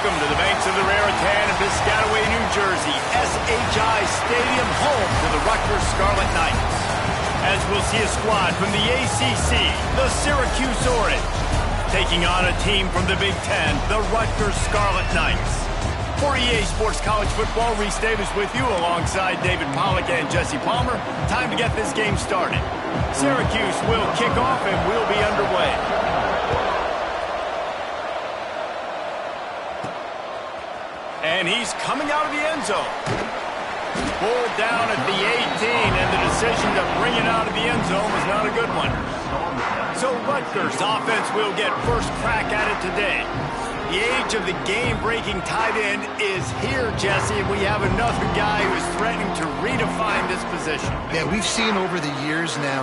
Welcome to the banks of the Raritan in Piscataway, New Jersey. SHI Stadium, home to the Rutgers Scarlet Knights. As we'll see a squad from the ACC, the Syracuse Orange, taking on a team from the Big Ten, the Rutgers Scarlet Knights. For EA Sports College Football, Reese Davis with you alongside David Pollack and Jesse Palmer. Time to get this game started. Syracuse will kick off and we'll be underway. And he's coming out of the end zone. Pulled down at the 18, and the decision to bring it out of the end zone was not a good one. So Rutgers offense will get first crack at it today. The age of the game-breaking tight end is here, Jesse, and we have another guy who is threatening to redefine this position. Yeah, we've seen over the years now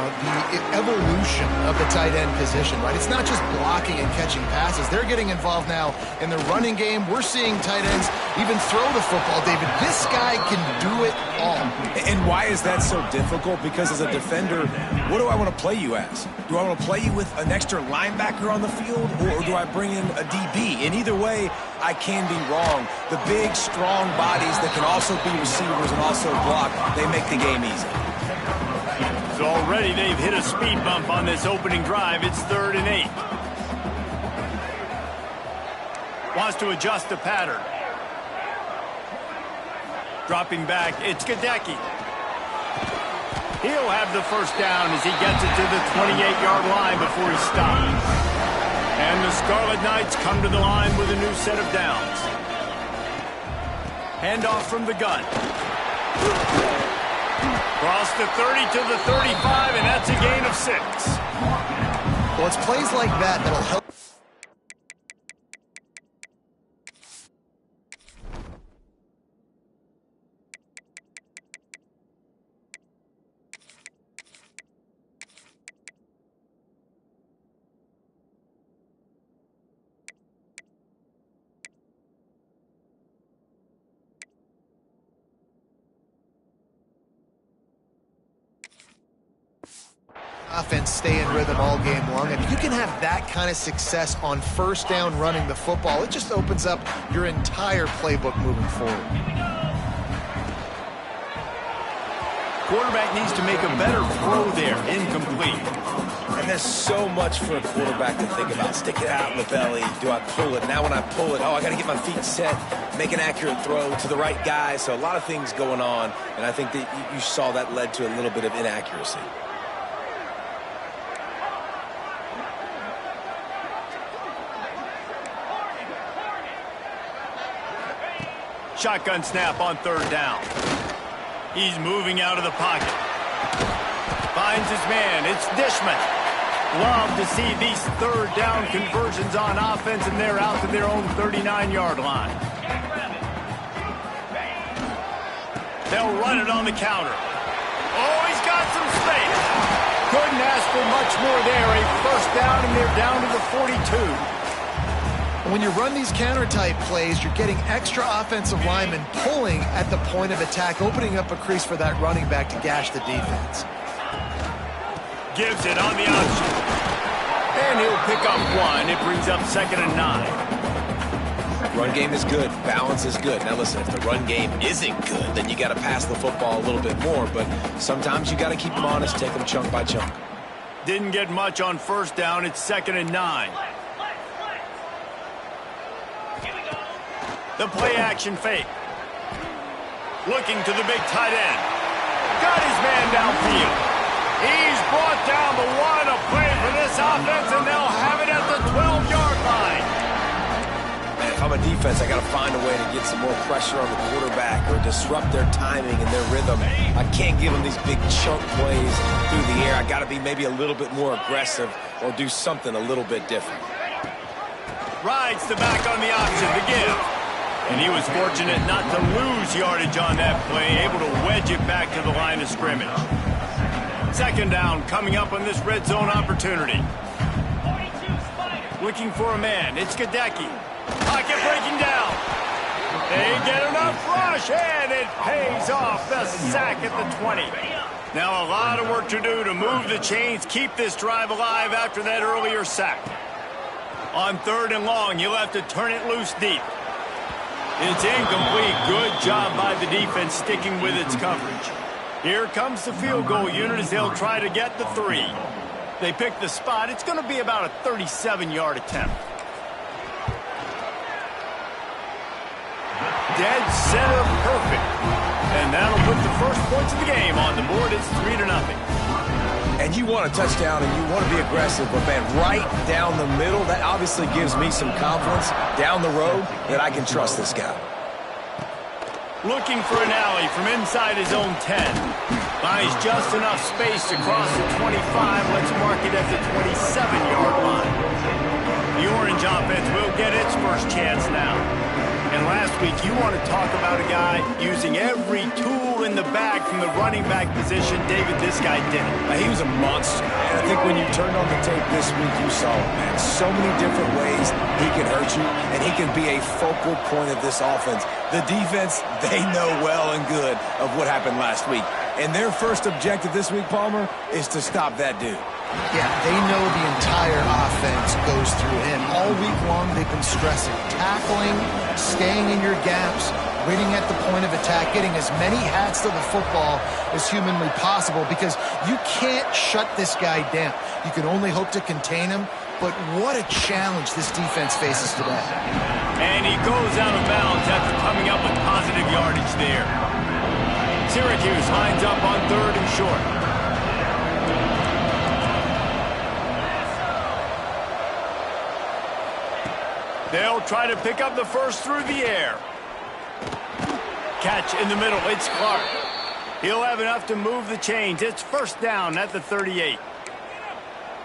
the evolution of the tight end position, right? It's not just blocking and catching passes. They're getting involved now in the running game. We're seeing tight ends even throw the football, David. This guy can do it all. And why is that so difficult? Because as a defender, what do I want to play you as? Do I want to play you with an extra linebacker on the field, or do I bring in a DB? And either way, I can be wrong. The big, strong bodies that can also be receivers and also block, they make the game easy. So already they've hit a speed bump on this opening drive. It's 3rd and 8. Wants to adjust the pattern. Dropping back, it's Gadecki. He'll have the first down as he gets it to the 28-yard line before he stops. And the Scarlet Knights come to the line with a new set of downs. Handoff from the gun. Cross the 30 to the 35, and that's a gain of 6. Well, it's plays like that that'll help. Offense stay in rhythm all game long. If you can have that kind of success on first down running the football, it just opens up your entire playbook moving forward. Quarterback needs to make a better throw there. Incomplete. And there's so much for a quarterback to think about. Stick it out in the belly. Do I pull it? Now when I pull it, I got to get my feet set, make an accurate throw to the right guy. So a lot of things going on, and I think that you saw that led to a little bit of inaccuracy. Shotgun snap on 3rd down. He's moving out of the pocket. Finds his man. It's Dishman. Love to see these 3rd down conversions on offense, and they're out to their own 39-yard line. They'll run it on the counter. Oh, he's got some space. Couldn't ask for much more there. A first down, and they're down to the 42. When you run these counter-type plays, you're getting extra offensive linemen pulling at the point of attack, opening up a crease for that running back to gash the defense. Gives it on the option. And he'll pick up 1. It brings up 2nd and 9. Run game is good. Balance is good. Now listen, if the run game isn't good, then you got to pass the football a little bit more. But sometimes you got to keep them honest, take them chunk by chunk. Didn't get much on first down. It's 2nd and 9. The play-action fake. Looking to the big tight end. Got his man downfield. He's brought down the 1. A play for this offense, and they'll have it at the 12-yard line. Man, if I'm a defense, I got to find a way to get some more pressure on the quarterback or disrupt their timing and their rhythm. I can't give them these big chunk plays through the air. I got to be maybe a little bit more aggressive or do something a little bit different. Rides the back on the option to give. And he was fortunate not to lose yardage on that play, able to wedge it back to the line of scrimmage. 2nd down coming up on this red zone opportunity. Looking for a man. It's Gadecki. Pocket breaking down. They get enough rush, and it pays off. The sack at the 20. Now a lot of work to do to move the chains, keep this drive alive after that earlier sack. On 3rd and long, you'll have to turn it loose deep. It's incomplete. Good job by the defense sticking with its coverage. Here comes the field goal unit as they'll try to get the 3. They pick the spot. It's going to be about a 37-yard attempt. Dead center perfect. And that'll put the first points of the game on the board. It's 3-0. And you want a touchdown and you want to be aggressive, but man, right down the middle, that obviously gives me some confidence down the road that I can trust this guy. Looking for an alley from inside his own 10. Finds just enough space to cross the 25. Let's mark it at the 27-yard line. The orange offense will get its first chance now. And last week, you want to talk about a guy using every tool in the bag from the running back position. David, this guy did it. He was a monster, man. I think when you turned on the tape this week, you saw it, man. So many different ways he can hurt you, and he can be a focal point of this offense. The defense, they know well and good of what happened last week. And their first objective this week, Palmer, is to stop that dude. Yeah, they know the entire offense goes through him. All week long, they've been stressing, tackling, staying in your gaps, winning at the point of attack, getting as many hats to the football as humanly possible because you can't shut this guy down. You can only hope to contain him, but what a challenge this defense faces today. And he goes out of bounds after coming up with positive yardage there. Syracuse lines up on 3rd and short. They'll try to pick up the first through the air. Catch in the middle. It's Clark. He'll have enough to move the chains. It's first down at the 38.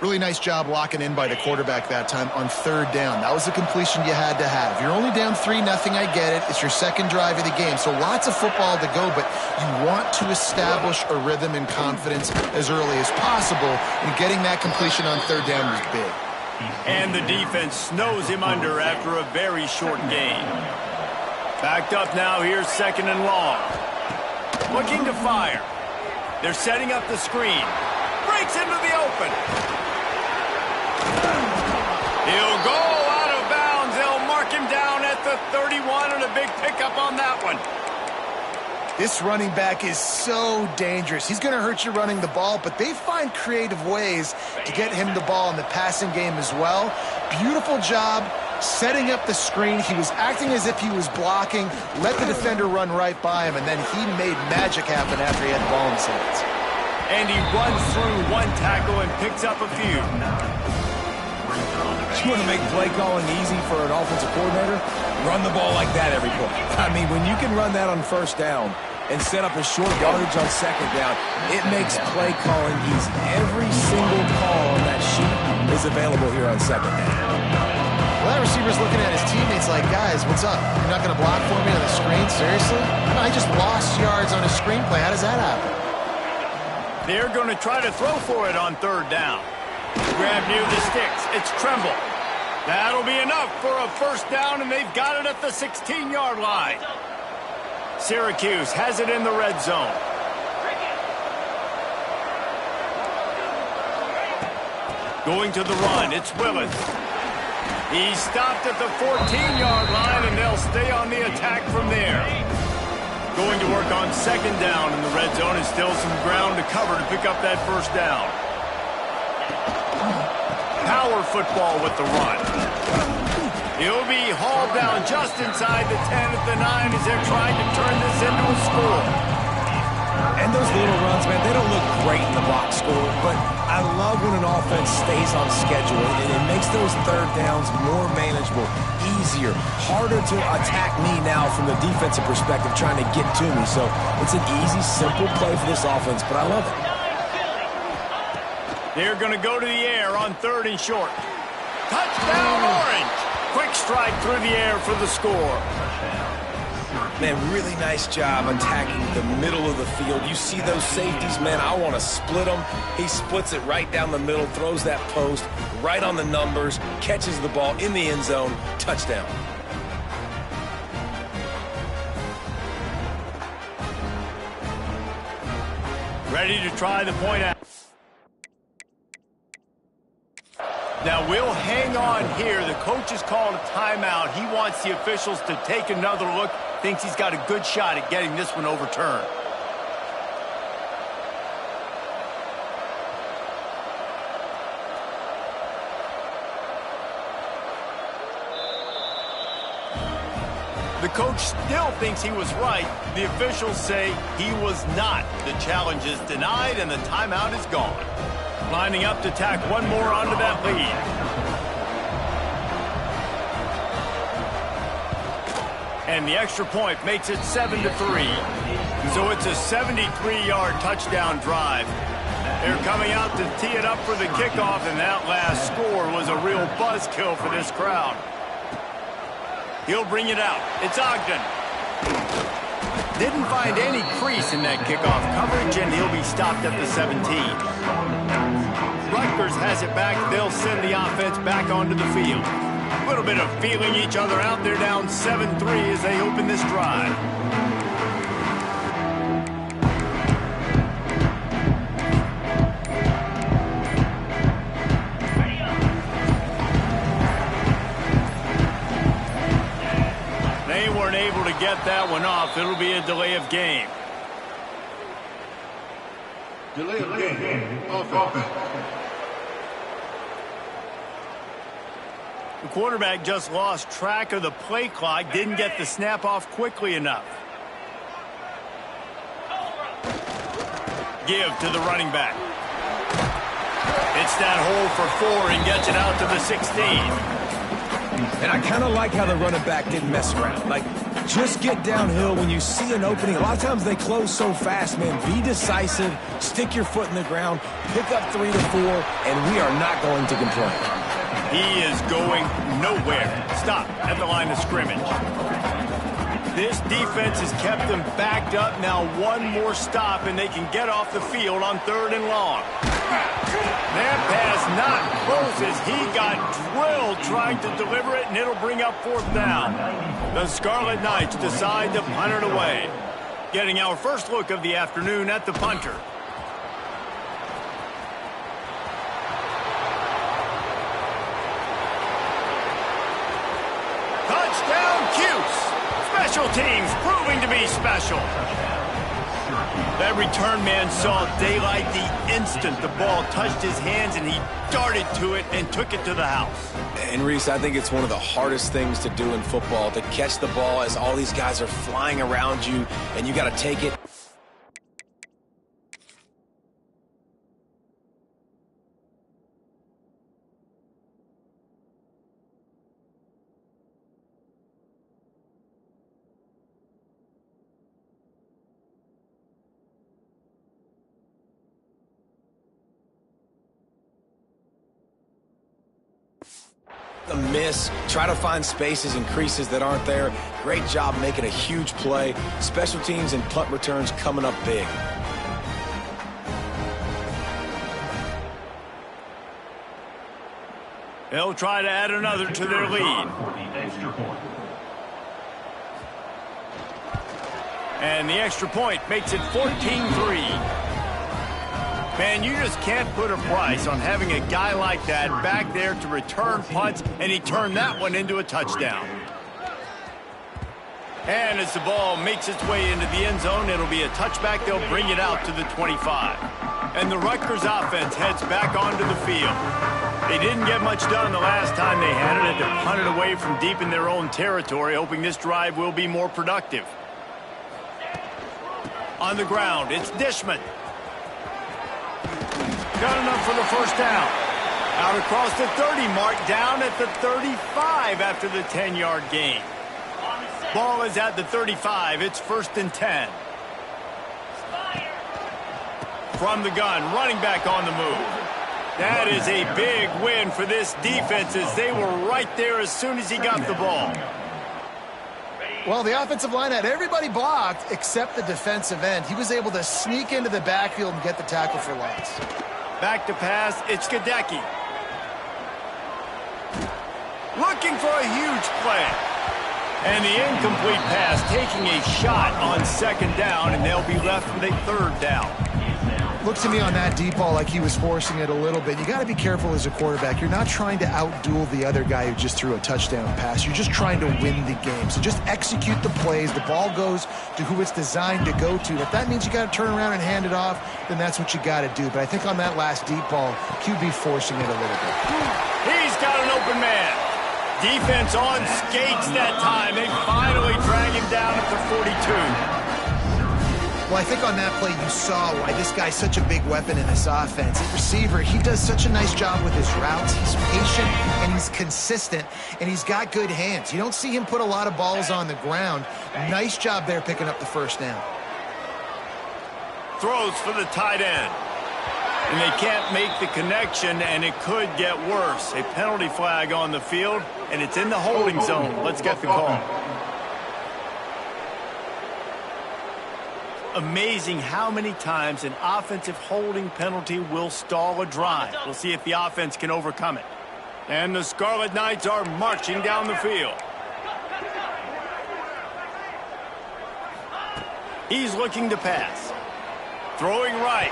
Really nice job locking in by the quarterback that time on 3rd down. That was the completion you had to have. You're only down 3-0, I get it. It's your second drive of the game, so lots of football to go, but you want to establish a rhythm and confidence as early as possible, and getting that completion on 3rd down was big. And the defense snows him under after a very short gain. Backed up now, here's 2nd and long. Looking to fire. They're setting up the screen. Breaks into the open. He'll go out of bounds. They'll mark him down at the 31 and a big pickup on that one. This running back is so dangerous. He's going to hurt you running the ball, but they find creative ways to get him the ball in the passing game as well. Beautiful job setting up the screen. He was acting as if he was blocking, let the defender run right by him, and then he made magic happen after he had the ball in his hands. And he runs through one tackle and picks up a few. You want to make play calling easy for an offensive coordinator? Run the ball like that every play. I mean, when you can run that on 1st down and set up a short yardage on 2nd down, it makes play calling easy. Every single call on that sheet is available here on 2nd down. Well, that receiver's looking at his teammates like, guys, what's up? You're not going to block for me on the screen? Seriously? No, I just lost yards on a screenplay. How does that happen? They're going to try to throw for it on 3rd down. Grab near the sticks. It's Tremble. That'll be enough for a first down, and they've got it at the 16-yard line. Syracuse has it in the red zone. Going to the run, it's Willis. He's stopped at the 14-yard line, and they'll stay on the attack from there. Going to work on 2nd down in the red zone, and still some ground to cover to pick up that first down. Power football with the run. He'll be hauled down just inside the 10 at the 9 as they're trying to turn this into a score. And those little runs, man, they don't look great in the box score, but I love when an offense stays on schedule, and it makes those 3rd downs more manageable, easier, harder to attack me now from the defensive perspective trying to get to me. So it's an easy, simple play for this offense, but I love it. They're going to go to the air on 3rd and short. Touchdown, Orange! Quick strike through the air for the score. Man, really nice job attacking the middle of the field. You see those safeties, man, I want to split them. He splits it right down the middle, throws that post, right on the numbers, catches the ball in the end zone, touchdown. Ready to try the point out. Now, we'll hang on here. The coach has called a timeout. He wants the officials to take another look. Thinks he's got a good shot at getting this one overturned. The coach still thinks he was right. The officials say he was not. The challenge is denied, and the timeout is gone. Lining up to tack one more onto that lead. And the extra point makes it 7-3. So it's a 73-yard touchdown drive. They're coming out to tee it up for the kickoff, and that last score was a real buzzkill for this crowd. He'll bring it out. It's Ogden. Didn't find any crease in that kickoff coverage, and he'll be stopped at the 17. Rutgers has it back. They'll send the offense back onto the field. A little bit of feeling each other out. They're down 7-3 as they open this drive. They weren't able to get that one off. It'll be a delay of game. Delay of game. Offense. The quarterback just lost track of the play clock, didn't get the snap off quickly enough. Give to the running back. It's that hole for 4 and gets it out to the 16. And I kind of like how the running back didn't mess around. Like, just get downhill when you see an opening. A lot of times they close so fast, man. Be decisive, stick your foot in the ground, pick up 3 to 4, and we are not going to complain. He is going nowhere. Stop at the line of scrimmage. This defense has kept them backed up. Now one more stop, and they can get off the field on 3rd and long. That pass not close as he got drilled trying to deliver it, and it'll bring up 4th down. The Scarlet Knights decide to punt it away. Getting our first look of the afternoon at the punter. Touchdown, Cuse. Special teams proving to be special. That return man saw daylight the instant the ball touched his hands, and he darted to it and took it to the house. And Reese, I think it's one of the hardest things to do in football, to catch the ball as all these guys are flying around you, and you got to take it. The miss, try to find spaces and creases that aren't there. Great job making a huge play. Special teams and punt returns coming up big. They'll try to add another to their lead. And the extra point makes it 14-3. Man, you just can't put a price on having a guy like that back there to return punts, and he turned that one into a touchdown. And as the ball makes its way into the end zone, it'll be a touchback. They'll bring it out to the 25. And the Rutgers offense heads back onto the field. They didn't get much done the last time they had it, and to punt it away from deep in their own territory, hoping this drive will be more productive. On the ground, it's Dishman. Got enough for the first down. Out across the 30 mark, down at the 35 after the 10-yard gain. Ball is at the 35. It's 1st and 10. From the gun, running back on the move. That is a big win for this defense as they were right there as soon as he got the ball. Well, the offensive line had everybody blocked except the defensive end. He was able to sneak into the backfield and get the tackle for loss. Back to pass, it's Gadecki. Looking for a huge play. And the incomplete pass taking a shot on 2nd down, and they'll be left with a 3rd down. Looked to me on that deep ball like he was forcing it a little bit. You got to be careful as a quarterback. You're not trying to outduel the other guy who just threw a touchdown pass. You're just trying to win the game. So just execute the plays. The ball goes to who it's designed to go to. If that means you got to turn around and hand it off, then that's what you got to do. But I think on that last deep ball, QB forcing it a little bit. He's got an open man. Defense on skates that time. They finally drag him down at the 42. Well, I think on that play you saw why this guy's such a big weapon in this offense. At receiver, he does such a nice job with his routes. He's patient and he's consistent, and he's got good hands. You don't see him put a lot of balls on the ground. Nice job there picking up the first down. Throws for the tight end. And they can't make the connection, and it could get worse. A penalty flag on the field, and it's in the holding zone. Let's get the call. Amazing how many times an offensive holding penalty will stall a drive. We'll see if the offense can overcome it. And the Scarlet Knights are marching down the field. He's looking to pass. Throwing right.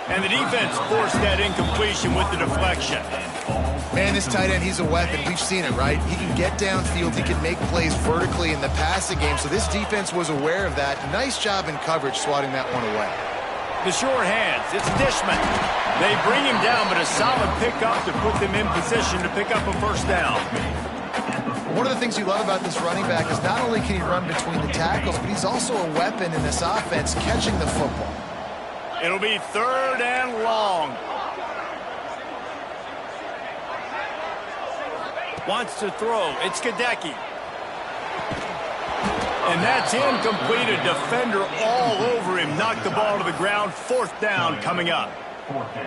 And the defense forced that incompletion with the deflection. Man, this tight end, he's a weapon. We've seen it, right? He can get downfield. He can make plays vertically in the passing game. So this defense was aware of that. Nice job in coverage swatting that one away. The sure hands. It's Dishman. They bring him down, but a solid pickup to put them in position to pick up a first down. One of the things you love about this running back is not only can he run between the tackles, but he's also a weapon in this offense catching the football. It'll be 3rd and long. Wants to throw. It's Gadecki. And that's incomplete. A defender all over him. Knocked the ball to the ground. 4th down coming up.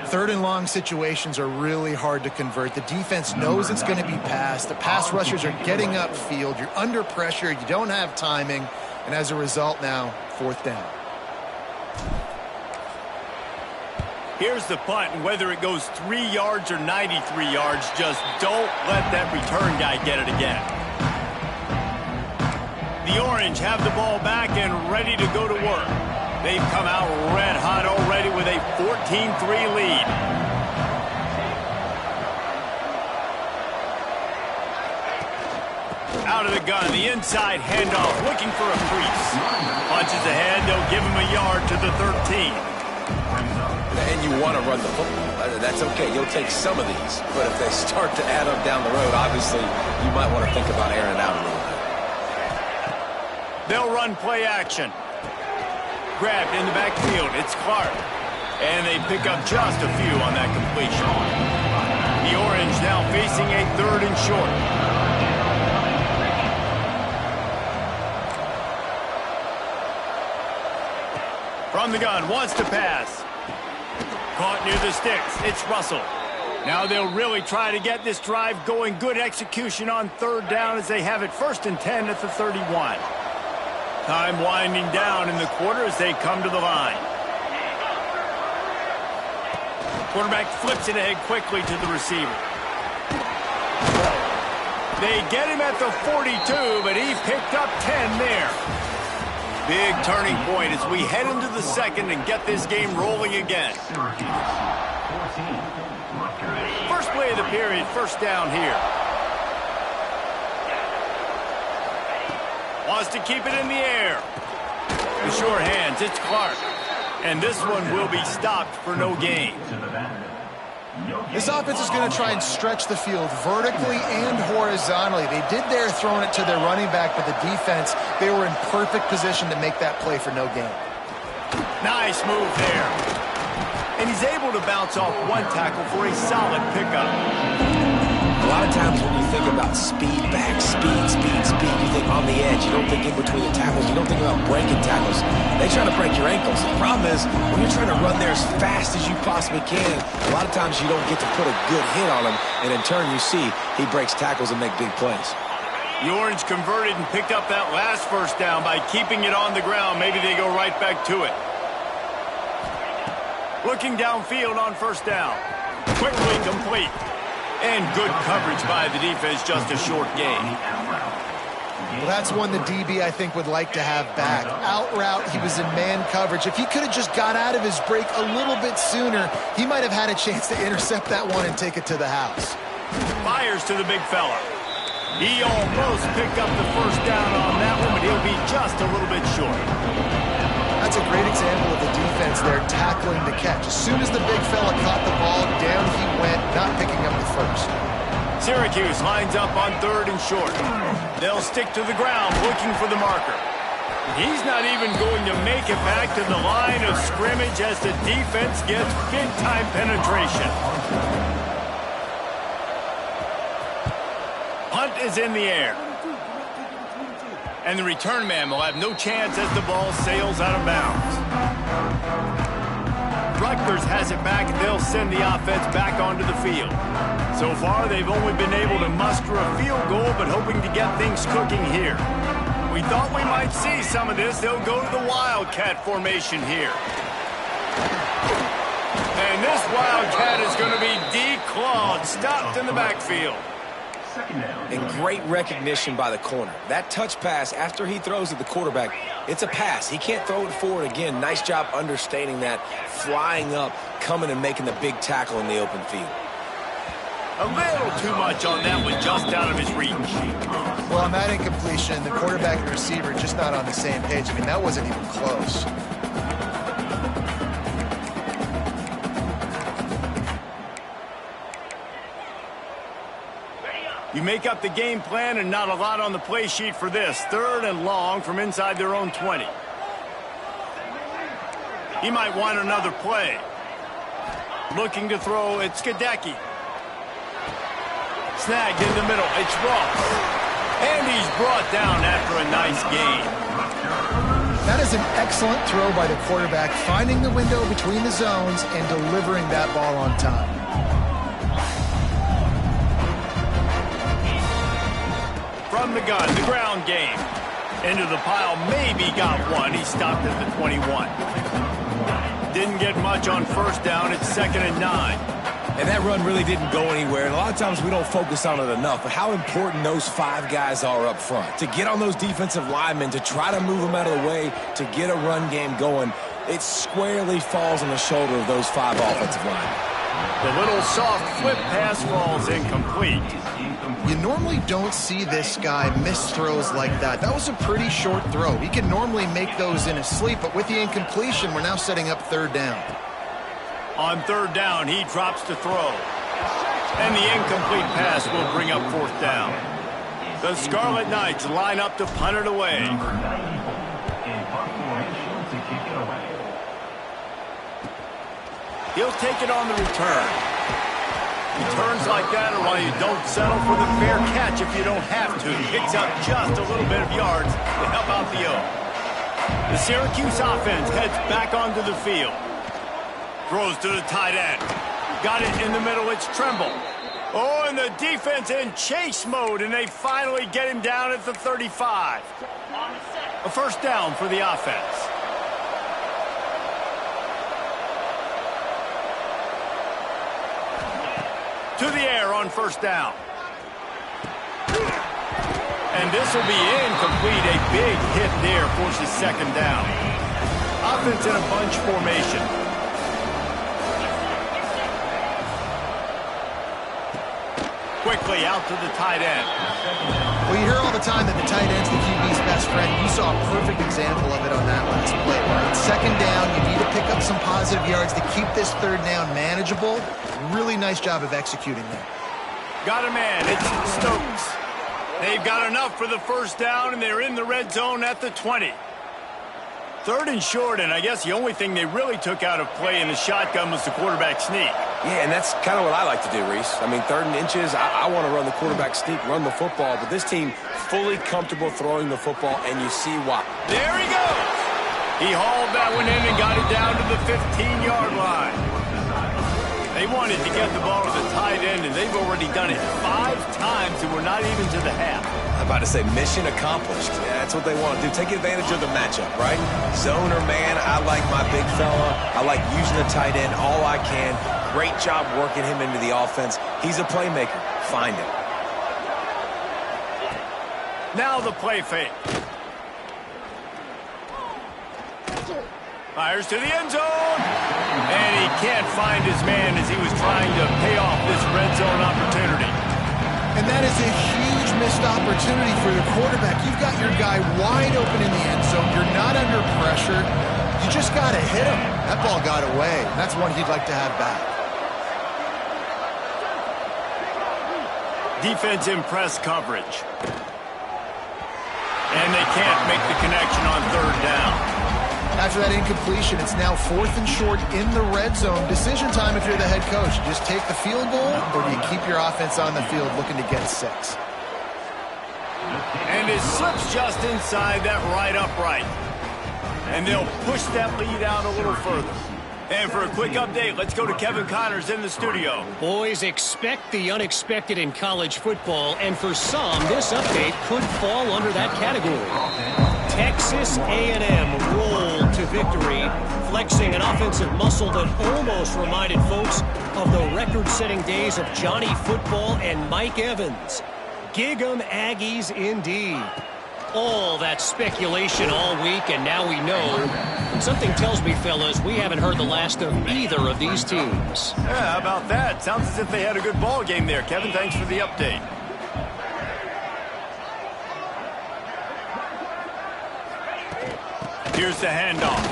3rd and long situations are really hard to convert. The defense knows it's going to be passed. The pass rushers are getting upfield. You're under pressure. You don't have timing. And as a result now, 4th down. Here's the punt, and whether it goes 3 yards or 93 yards, just don't let that return guy get it again. The Orange have the ball back and ready to go to work. They've come out red hot already with a 14-3 lead. Out of the gun, the inside handoff, looking for a crease. Punches ahead, they'll give him a yard to the 13. And you want to run the football. That's okay. You'll take some of these. But if they start to add up down the road, obviously, you might want to think about airing it out a little bit. They'll run play action. Grabbed in the backfield. It's Clark. And they pick up just a few on that completion. The Orange now facing a 3rd and short. From the gun, wants to pass. Caught near the sticks. It's Russell. Now they'll really try to get this drive going. Good execution on 3rd down as they have it 1st and 10 at the 31. Time winding down in the quarter as they come to the line. Quarterback flips it ahead quickly to the receiver. They get him at the 42, but he picked up 10 there. Big turning point as we head into the 2nd and get this game rolling again. First play of the period, 1st down here. Wants to keep it in the air. The sure hands, it's Clark. And this one will be stopped for no gain. This offense is going to try and stretch the field vertically and horizontally. They did there throwing it to their running back, but the defense, they were in perfect position to make that play for no gain. Nice move there. And he's able to bounce off one tackle for a solid pickup. A lot of times when you think about speed back, speed, you think on the edge. You don't think in between the tackles. You don't think about breaking tackles. They try to break your ankles. The problem is when you're trying to run there as fast as you possibly can, a lot of times you don't get to put a good hit on him, and in turn you see he breaks tackles and make big plays. The Orange converted and picked up that last 1st down by keeping it on the ground. Maybe they go right back to it. Looking downfield on 1st down. Quickly complete. And good coverage by the defense, just a short gain. Well, that's one the DB, I think, would like to have back. Out route, he was in man coverage. If he could have just got out of his break a little bit sooner, he might have had a chance to intercept that one and take it to the house. Fires to the big fella. He almost picked up the first down on that one, but he'll be just a little bit short. That's a great example of the defense there tackling the catch. As soon as the big fella caught the ball, down he went, not picking up the first. Syracuse lines up on 3rd and short. They'll stick to the ground looking for the marker. He's not even going to make it back to the line of scrimmage as the defense gets big-time penetration. Punt is in the air. And the return man will have no chance as the ball sails out of bounds. Rutgers has it back, and they'll send the offense back onto the field. So far, they've only been able to muster a field goal, but hoping to get things cooking here. We thought we might see some of this. They'll go to the Wildcat formation here. And this Wildcat is going to be declawed, stopped in the backfield. And great recognition by the corner. That touch pass after he throws at the quarterback, it's a pass. He can't throw it forward again. Nice job understanding that, flying up, coming and making the big tackle in the open field. A little too much on that one, just out of his reach. Well, on that incompletion, the quarterback and receiver just not on the same page. I mean, that wasn't even close. You make up the game plan and not a lot on the play sheet for this. 3rd and long from inside their own 20. He might want another play. Looking to throw, it's Skadecki. Snagged in the middle, it's Ross. And he's brought down after a nice gain. That is an excellent throw by the quarterback, finding the window between the zones and delivering that ball on time. From the gun, the ground game. Into the pile, maybe got one. He stopped at the 21. Didn't get much on 1st down. It's 2nd and 9. And that run really didn't go anywhere. And a lot of times we don't focus on it enough, but how important those 5 guys are up front. To get on those defensive linemen, to try to move them out of the way, to get a run game going, it squarely falls on the shoulder of those 5 offensive linemen. The little soft flip pass falls incomplete. You normally don't see this guy miss throws like that. That was a pretty short throw. He can normally make those in his sleep, but with the incompletion, we're now setting up 3rd down. On 3rd down, he drops to throw. And the incomplete pass will bring up 4th down. The Scarlet Knights line up to punt it away. He'll take it on the return. Returns like that are why you don't settle for the fair catch if you don't have to. Picks up just a little bit of yards to help out the O. The Syracuse offense heads back onto the field. Throws to the tight end. Got it in the middle, it's Tremble. Oh, and the defense in chase mode, and they finally get him down at the 35. A 1st down for the offense. To the air on 1st down. And this will be incomplete. A big hit there forces 2nd down. Offense in a bunch formation. Quickly out to the tight end. Well, you hear all the time that the tight end's the QB's best friend. You saw a perfect example of it on that last play. Right? 2nd down, you need to pick up some positive yards to keep this 3rd down manageable. Really nice job of executing that. Got a man, it's Stokes. They've got enough for the 1st down, and they're in the red zone at the 20. 3rd and short, and I guess the only thing they really took out of play in the shotgun was the quarterback sneak. Yeah, and that's kind of what I like to do, Reese. I mean, 3rd and inches, I want to run the quarterback sneak, run the football, but this team fully comfortable throwing the football, and you see why. There he goes. He hauled that one in and got it down to the 15-yard line. They wanted to get the ball to the tight end, and they've already done it 5 times, and we're not even to the half. I'm about to say mission accomplished. Yeah, that's what they want to do. Take advantage of the matchup, right? Zone or man, I like my big fella. I like using the tight end all I can. Great job working him into the offense. He's a playmaker. Find him. Now the play fake. Fires to the end zone. And he can't find his man as he was trying to pay off this red zone opportunity. And that is a huge missed opportunity for the quarterback. You've got your guy wide open in the end zone. You're not under pressure. You just got to hit him. That ball got away. That's one he'd like to have back. Defense in press coverage. And they can't make the connection on third down. After that incompletion, it's now 4th and short in the red zone. Decision time if you're the head coach. You just take the field goal, or do you keep your offense on the field looking to get 6? And it slips just inside that right upright. And they'll push that lead out a little further. And for a quick update, let's go to Kevin Connors in the studio. Boys, expect the unexpected in college football, and for some, this update could fall under that category. Texas A&M rolled to victory, flexing an offensive muscle that almost reminded folks of the record-setting days of Johnny Football and Mike Evans. Gig 'em Aggies indeed. All that speculation all week, and now we know. Something tells me, fellas, we haven't heard the last of either of these teams. Yeah, how about that? Sounds as if they had a good ball game there. Kevin, thanks for the update. Here's the handoff.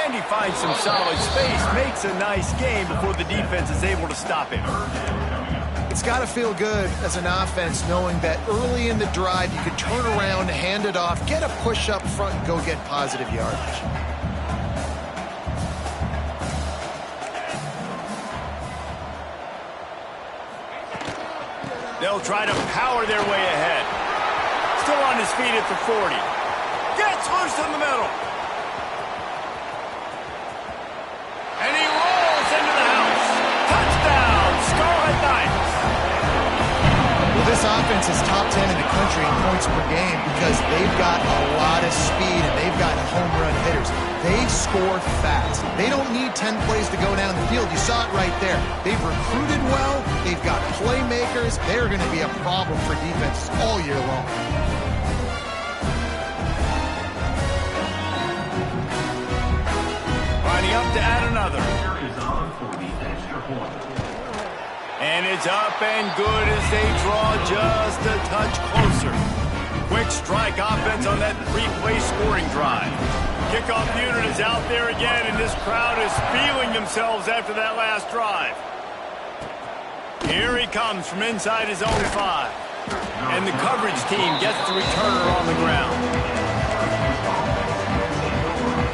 And he finds some solid space, makes a nice game before the defense is able to stop him. It's got to feel good as an offense knowing that early in the drive you can turn around, hand it off, get a push up front, and go get positive yardage. They'll try to power their way ahead. Still on his feet at the 40. Gets loose in the middle. And he rolls into the house. Touchdown, Scarlet Knights. Well, this offense is top 10 in the country in points per game because they've got a lot of speed and they've got home run hitters. They score fast. They don't need 10 plays to go down the field. You saw it right there. They've recruited well. They've got playmakers. They're going to be a problem for defense all year long. Lining up to add another. And it's up and good as they draw just a touch closer. Quick strike offense on that 3-play scoring drive. Kickoff unit is out there again, and this crowd is feeling themselves after that last drive. Here he comes from inside his own 5. And the coverage team gets the returner on the ground.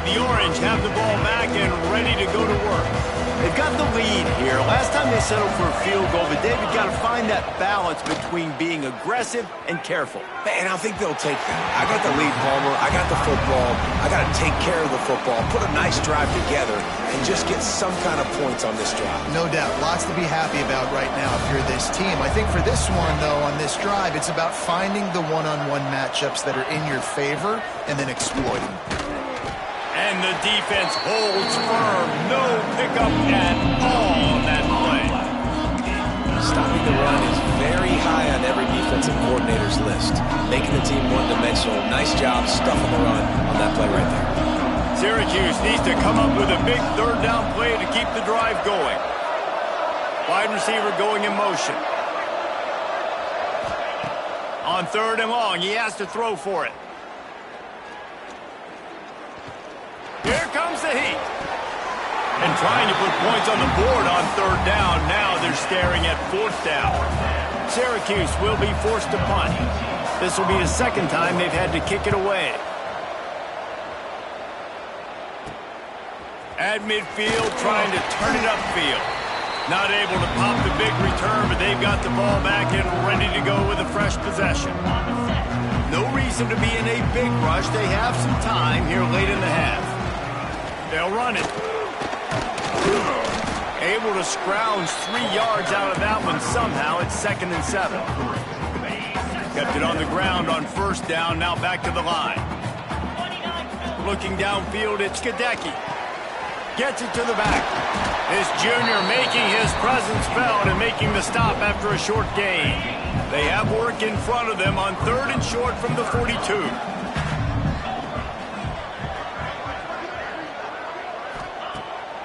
The Orange have the ball back and ready to go to work. They've got the lead here. Last time they settled for a field goal, but David got to find that balance between being aggressive and careful. And I think they'll take that. I got the lead, Palmer. I got the football. I got to take care of the football, put a nice drive together, and just get some kind of points on this drive. No doubt. Lots to be happy about right now if you're this team. I think for this one, though, on this drive, it's about finding the one-on-one matchups that are in your favor and then exploiting. And the defense holds firm. No pickup at all on that play. Stopping the run is very high on every defensive coordinator's list. Making the team one-dimensional. Nice job stuffing the run on that play right there. Syracuse needs to come up with a big third down play to keep the drive going. Wide receiver going in motion. On 3rd and long, he has to throw for it. Here comes the heat. And trying to put points on the board on 3rd down. Now they're staring at 4th down. Syracuse will be forced to punt. This will be the 2nd time they've had to kick it away. At midfield, trying to turn it upfield. Not able to pop the big return, but they've got the ball back and ready to go with a fresh possession. No reason to be in a big rush. They have some time here late in the half. They'll run it. Able to scrounge 3 yards out of that one somehow. It's 2nd and 7. Kept it on the ground on 1st down. Now back to the line. Looking downfield, it's Gadecki. Gets it to the back. This junior making his presence felt and making the stop after a short gain. They have work in front of them on 3rd and short from the 42.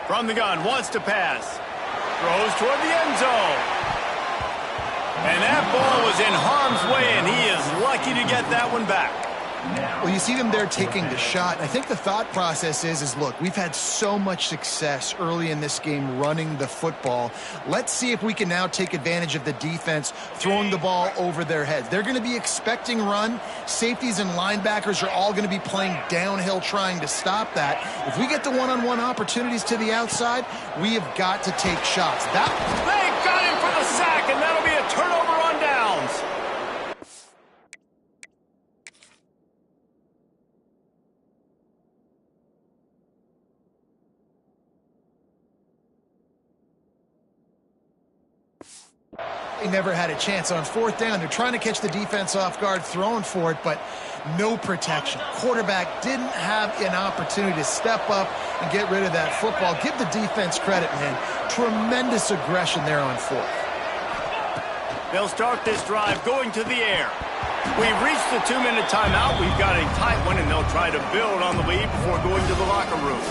From the gun, wants to pass. Throws toward the end zone. And that ball was in harm's way, and he is lucky to get that one back. Well, you see them there taking the shot. I think the thought process is look, we've had so much success early in this game running the football. Let's see if we can now take advantage of the defense throwing the ball over their heads. They're going to be expecting run. Safeties and linebackers are all going to be playing downhill trying to stop that. If we get the one-on-one opportunities to the outside, we have got to take shots. They got him for the sack, and that'll be a turnover on downs. They never had a chance on 4th down. They're trying to catch the defense off guard, throwing for it, but no protection. Quarterback didn't have an opportunity to step up and get rid of that football. Give the defense credit, man. Tremendous aggression there on 4th. They'll start this drive going to the air. We've reached the 2-minute timeout. We've got a tight one, and they'll try to build on the lead before going to the locker room.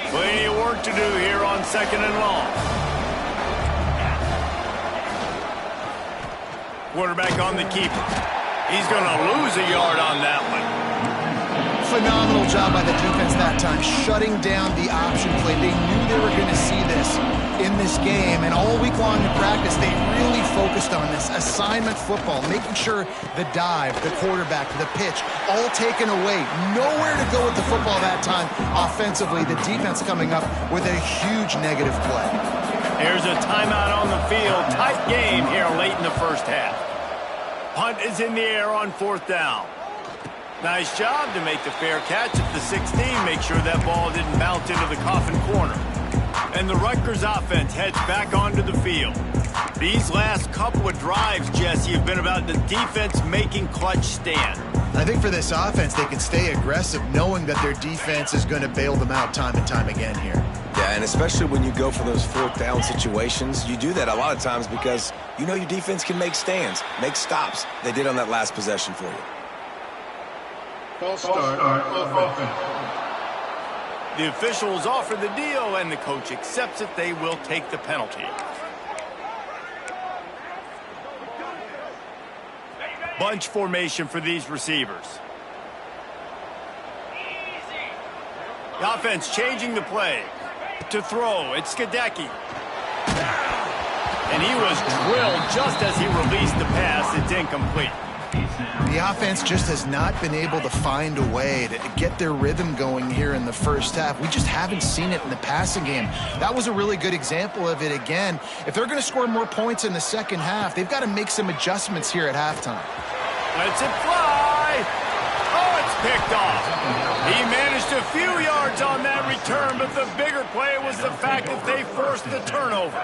Plenty of work to do here on 2nd and long. Quarterback on the keeper. He's going to lose a yard on that one. Phenomenal job by the defense that time, shutting down the option play. They knew they were going to see this in this game, and all week long in practice, they really focused on this assignment football, making sure the dive, the quarterback, the pitch, all taken away. Nowhere to go with the football that time offensively. The defense coming up with a huge negative play. There's a timeout on the field. Tight game here late in the first half. Punt is in the air on 4th down. Nice job to make the fair catch at the 16. Make sure that ball didn't bounce into the coffin corner. And the Rutgers offense heads back onto the field. These last couple of drives, Jesse, have been about the defense making clutch stand. I think for this offense, they can stay aggressive knowing that their defense is going to bail them out time and time again here. Yeah, and especially when you go for those 4th down situations, you do that a lot of times because you know your defense can make stands, make stops. They did on that last possession for you. False start offense. The officials offer the deal, and the coach accepts it. They will take the penalty. Bunch formation for these receivers. The offense changing the play. To throw, it's Skidecki. And he was drilled just as he released the pass. It's incomplete. The offense just has not been able to find a way to get their rhythm going here in the first half. We just haven't seen it in the passing game. That was a really good example of it again. If they're going to score more points in the second half, they've got to make some adjustments here at halftime. Lets it fly. Oh, it's picked off. He managed a few yards on that return, but the bigger play was the fact that they forced the turnover.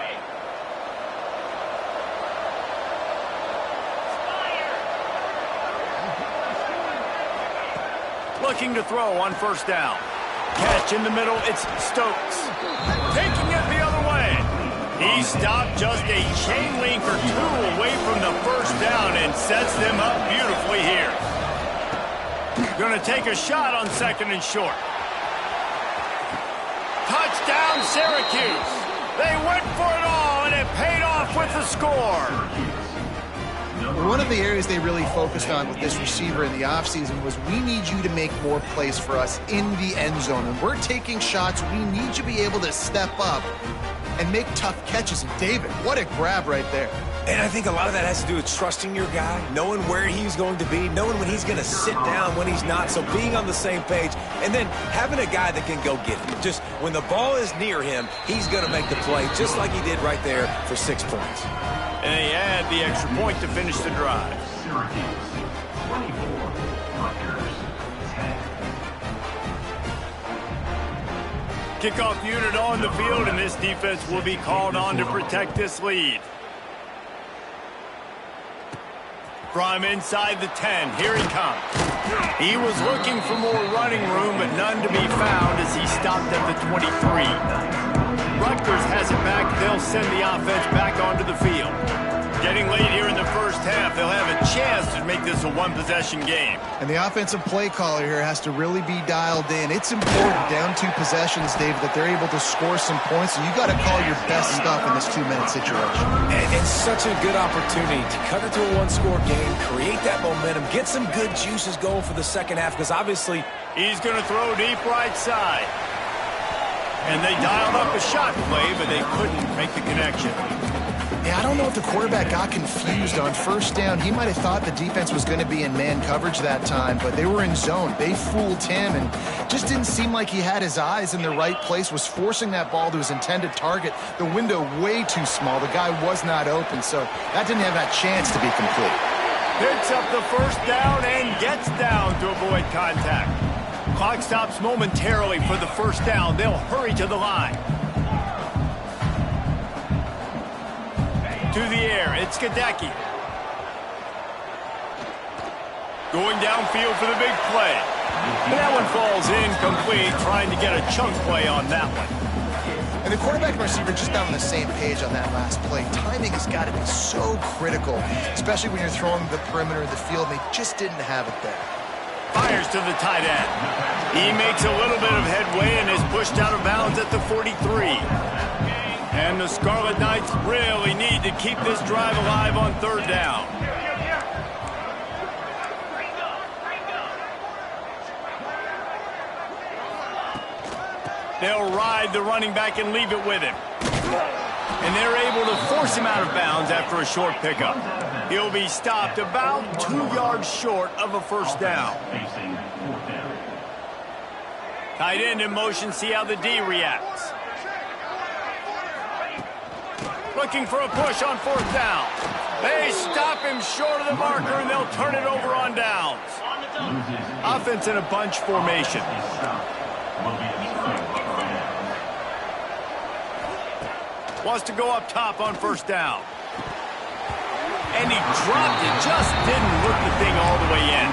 Looking to throw on 1st down. Catch in the middle, it's Stokes. Taking it the other way. He stopped just a chain link or two away from the 1st down and sets them up beautifully here. Going to take a shot on 2nd and short. Touchdown, Syracuse. They went for it all, and it paid off with the score. One of the areas they really focused on with this receiver in the offseason was we need you to make more plays for us in the end zone. And we're taking shots. We need you to be able to step up and make tough catches. And David, what a grab right there. And I think a lot of that has to do with trusting your guy, knowing where he's going to be, knowing when he's going to sit down, when he's not. So being on the same page, and then having a guy that can go get it. Just when the ball is near him, he's going to make the play, just like he did right there for 6 points. And they add the extra point to finish the drive. Syracuse, 24, Rutgers, 10. Kickoff unit on the field, and this defense will be called on to protect this lead. From inside the 10, here he comes. He was looking for more running room, but none to be found as he stopped at the 23. Rutgers has it back. They'll send the offense back onto the field. Getting late here in the first half, they'll have a chance to make this a one-possession game. And the offensive play caller here has to really be dialed in. It's important down 2 possessions, David, that they're able to score some points. So you got to call your best stuff in this 2-minute situation. And it's such a good opportunity to cut it to a one-score game, create that momentum, get some good juices going for the second half, because obviously he's going to throw deep right side. And they dialed up a shot play, but they couldn't make the connection. Yeah, I don't know if the quarterback got confused on first down. He might have thought the defense was going to be in man coverage that time, but they were in zone. They fooled him and just didn't seem like he had his eyes in the right place, was forcing that ball to his intended target. The window way too small. The guy was not open, so that didn't have that chance to be complete. Picks up the first down and gets down to avoid contact. Clock stops momentarily for the first down. They'll hurry to the line. To the air, it's Gadecki. Going downfield for the big play. And that one falls incomplete, trying to get a chunk play on that one. And the quarterback and receiver just not on the same page on that last play. Timing has got to be so critical, especially when you're throwing the perimeter of the field. They just didn't have it there. Fires to the tight end. He makes a little bit of headway and is pushed out of bounds at the 43. And the Scarlet Knights really need to keep this drive alive on third down. They'll ride the running back and leave it with him. And they're able to force him out of bounds after a short pickup. He'll be stopped about 2 yards short of a first down. Tight end in motion, see how the D reacts. Looking for a push on fourth down. They stop him short of the marker, and they'll turn it over on downs. Offense in a bunch formation. Wants to go up top on first down. And he dropped it, just didn't look the thing all the way in.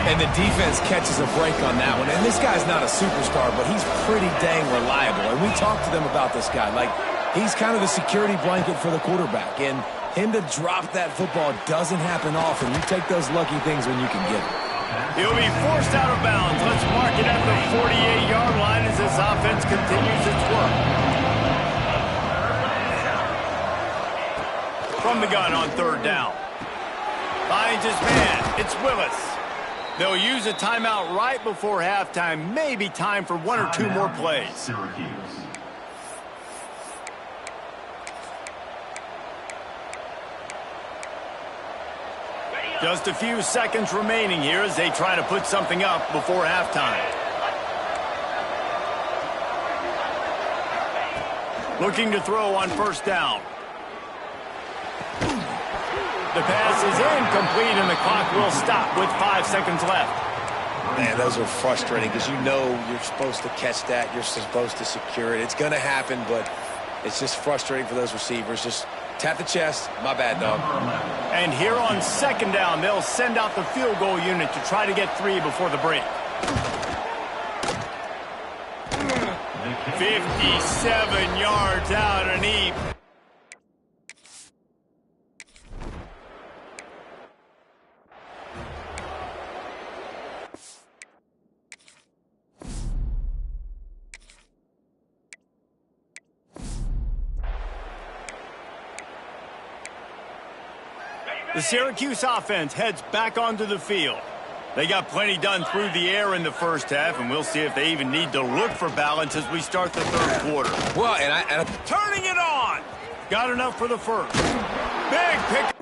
And the defense catches a break on that one. And this guy's not a superstar, but he's pretty dang reliable. And we talked to them about this guy. Like, he's kind of the security blanket for the quarterback. And him to drop that football doesn't happen often. You take those lucky things when you can get it. He'll be forced out of bounds. Let's mark it at the 48-yard line as this offense continues its work. From the gun on third down. Finds his man. It's Willis. They'll use a timeout right before halftime. Maybe time for 1 or 2 more plays. Syracuse. Just a few seconds remaining here as they try to put something up before halftime. Looking to throw on first down. The pass is incomplete and the clock will stop with 5 seconds left. Man, those are frustrating because you know you're supposed to catch that. You're supposed to secure it. It's going to happen, but it's just frustrating for those receivers. Just tap the chest. My bad, dog. And here on second down, they'll send out the field goal unit to try to get 3 before the break. 57 yards out and he... The Syracuse offense heads back onto the field. They got plenty done through the air in the first half, and we'll see if they even need to look for balance as we start the third quarter. Well, and turning it on! Got enough for the first. Big pick.